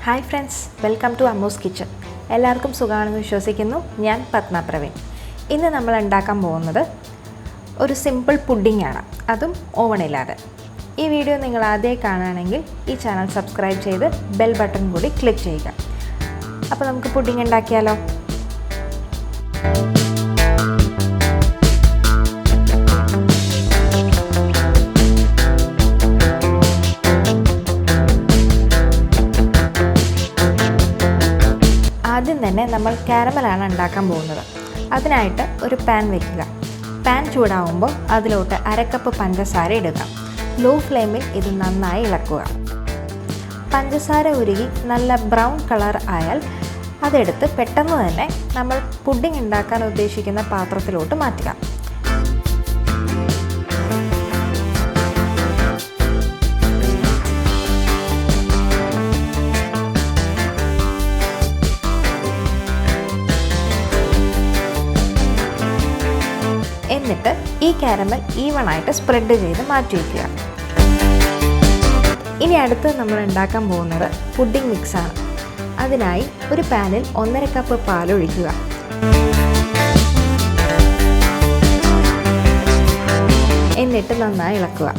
Hi friends, welcome to Ammu's kitchen. എല്ലാവർക്കും സുഖമാണെന്ന് വിശ്വസിക്കുന്നു. ഞാൻ പത്മ പ്രവീൺ. ഇന്ന് നമ്മൾ ഉണ്ടാക്കാൻ പോകുന്നത് ഒരു സിമ്പിൾ പുഡിംഗ് ആണ്, അതും ഓവണില്ലാതെ. ഈ വീഡിയോ നിങ്ങൾ ആദ്യമായി കാണുകയാണെങ്കിൽ ഈ ചാനൽ സബ്സ്ക്രൈബ് ചെയ്ത് ബെൽ ബട്ടൺ കൂടി ക്ലിക്ക് ചെയ്യുക. അപ്പോൾ നമുക്ക് പുഡിംഗ് ഉണ്ടാക്കിയാലോ? ആദ്യം തന്നെ നമ്മൾ കാരമലാണ് ഉണ്ടാക്കാൻ പോകുന്നത്. അതിനായിട്ട് ഒരു പാൻ വയ്ക്കുക. പാൻ ചൂടാവുമ്പോൾ അതിലോട്ട് 1/2 കപ്പ് പഞ്ചസാര ഇടുക. ലോ ഫ്ലെയിമിൽ ഇത് നന്നായി ഇളക്കുക. പഞ്ചസാര ഉരുകി നല്ല ബ്രൗൺ കളർ ആയാൽ അതെടുത്ത് പെട്ടെന്ന് തന്നെ നമ്മൾ പുഡിംഗ് ഉണ്ടാക്കാൻ ഉദ്ദേശിക്കുന്ന പാത്രത്തിലോട്ട് മാറ്റുക. എന്നിട്ട് ഈ കാരമൽ ഈവണായിട്ട് സ്പ്രെഡ് ചെയ്ത് മാറ്റി വയ്ക്കുക. ഇനി അടുത്ത് നമ്മൾ ഉണ്ടാക്കാൻ പോകുന്നത് പുഡിംഗ് മിക്സാണ്. അതിനായി ഒരു പാനിൽ 1/2 കപ്പ് പാലൊഴിക്കുക. എന്നിട്ട് നന്നായി ഇളക്കുക.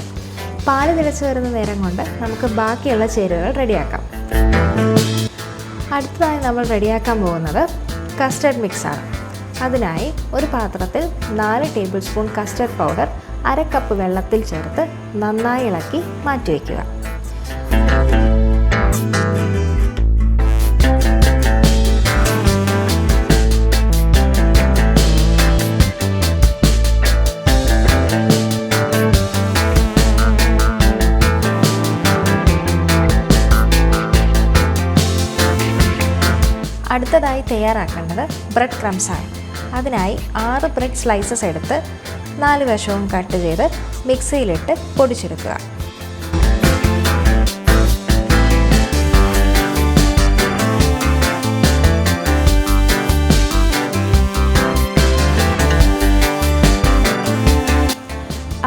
പാല് തിളച്ച് വരുന്ന നേരം കൊണ്ട് നമുക്ക് ബാക്കിയുള്ള ചേരുവകൾ റെഡിയാക്കാം. അടുത്തതായി നമ്മൾ റെഡിയാക്കാൻ പോകുന്നത് കസ്റ്റർഡ് മിക്സാണ്. അതിനായി ഒരു പാത്രത്തിൽ 4 table spoon custard powder 1/2 cup വെള്ളത്തിൽ ചേർത്ത് നന്നായി ഇളക്കി മാറ്റി വയ്ക്കുക. അടുത്തതായി തയ്യാറാക്കേണ്ടത് ബ്രെഡ് ക്രംസ് ആണ്. അതിനായി 6 ബ്രെഡ് സ്ലൈസസ് എടുത്ത് 4 വശവും കട്ട് ചെയ്ത് മിക്സിയിലിട്ട് പൊടിച്ചെടുക്കുക.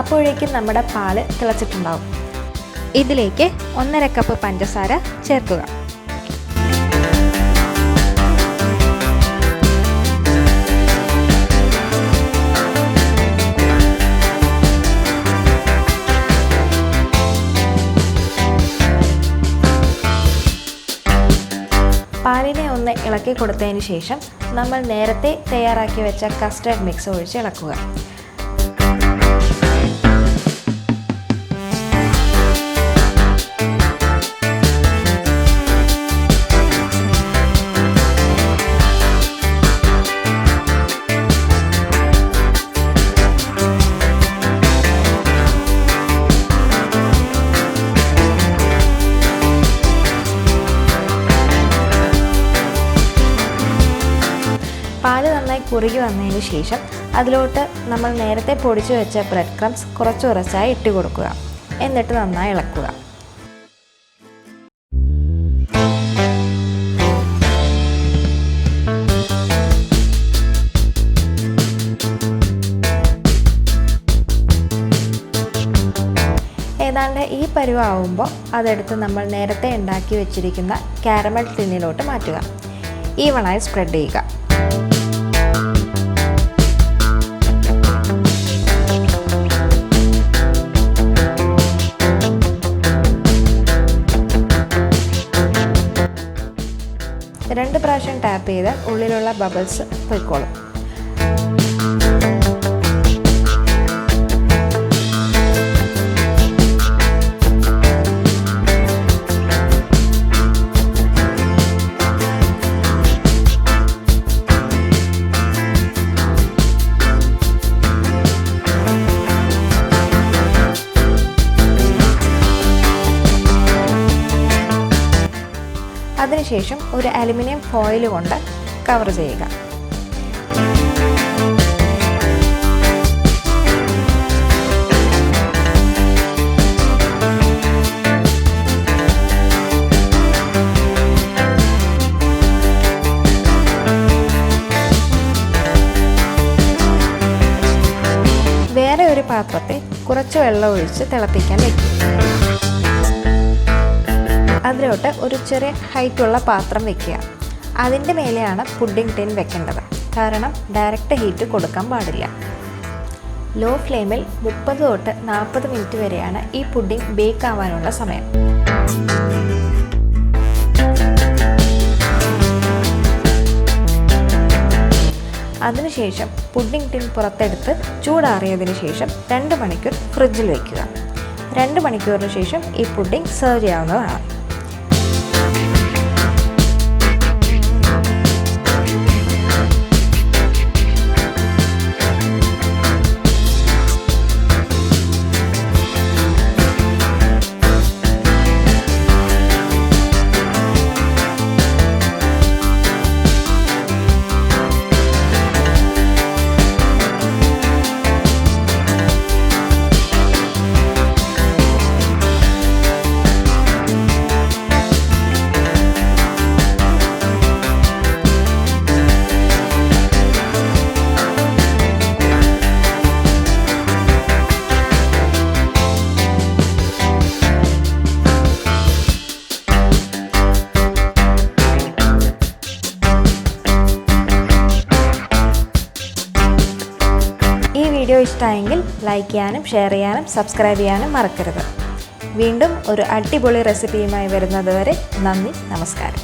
അപ്പോഴേക്കും നമ്മുടെ പാല് തിളച്ചിട്ടുണ്ടാവും. ഇതിലേക്ക് 1/2 കപ്പ് പഞ്ചസാര ചേർക്കുക. പാലിനെ ഒന്ന് ഇളക്കി കൊടുത്തതിന് ശേഷം നമ്മൾ നേരത്തെ തയ്യാറാക്കി വെച്ച കസ്റ്റർഡ് മിക്സ് ഒഴിച്ച് ഇളക്കുക. പാല് നന്നായി കുറുകി വന്നതിന് ശേഷം അതിലോട്ട് നമ്മൾ നേരത്തെ പൊടിച്ചു വെച്ച ബ്രെഡ് ക്രംസ് കുറച്ചായി ഇട്ട് കൊടുക്കുക. എന്നിട്ട് നന്നായി ഇളക്കുക. ഏതാണ്ട് ഈ പരുവാകുമ്പോൾ അതെടുത്ത് നമ്മൾ നേരത്തെ ഉണ്ടാക്കി വെച്ചിരിക്കുന്ന കാരമൽ ടിന്നിലോട്ട് മാറ്റുക. ഈവണായി സ്പ്രെഡ് ചെയ്യുക. രണ്ട് പ്രാവശ്യം ടാപ്പ് ചെയ്ത് ഉള്ളിലുള്ള ബബിൾസ് പൊയ്ക്കോളും. അതിനുശേഷം ഒരു അലുമിനിയം ഫോയിൽ കൊണ്ട് കവർ ചെയ്യുക. വേറെ ഒരു പാത്രത്തിൽ കുറച്ച് വെള്ളം ഒഴിച്ച് തിളപ്പിക്കാൻ വയ്ക്കും. അതിലോട്ട് ഒരു ചെറിയ ഹൈറ്റുള്ള പാത്രം വെക്കുക. അതിൻ്റെ മേലെയാണ് പുഡിംഗ് ടിൻ വെക്കേണ്ടത്. കാരണം ഡയറക്റ്റ് ഹീറ്റ് കൊടുക്കാൻ പാടില്ല. ലോ ഫ്ലെയിമിൽ 30 തൊട്ട് 40 മിനിറ്റ് വരെയാണ് ഈ പുഡിംഗ് ബേക്ക് ആവാനുള്ള സമയം. അതിനുശേഷം പുഡിംഗ് ടിൻ പുറത്തെടുത്ത് ചൂടാറിയതിന് ശേഷം 2 മണിക്കൂർ ഫ്രിഡ്ജിൽ വയ്ക്കുക. 2 മണിക്കൂറിന് ശേഷം ഈ പുഡിംഗ് സെർവ് ചെയ്യാവുന്നതാണ്. ഈ വീഡിയോ ഇഷ്ടമായെങ്കിൽ ലൈക്ക് ചെയ്യാനും ഷെയർ ചെയ്യാനും സബ്സ്ക്രൈബ് ചെയ്യാനും മറക്കരുത്. വീണ്ടും ഒരു അടിപൊളി റെസിപ്പിയുമായി വരുന്നത് വരെ നന്ദി, നമസ്കാരം.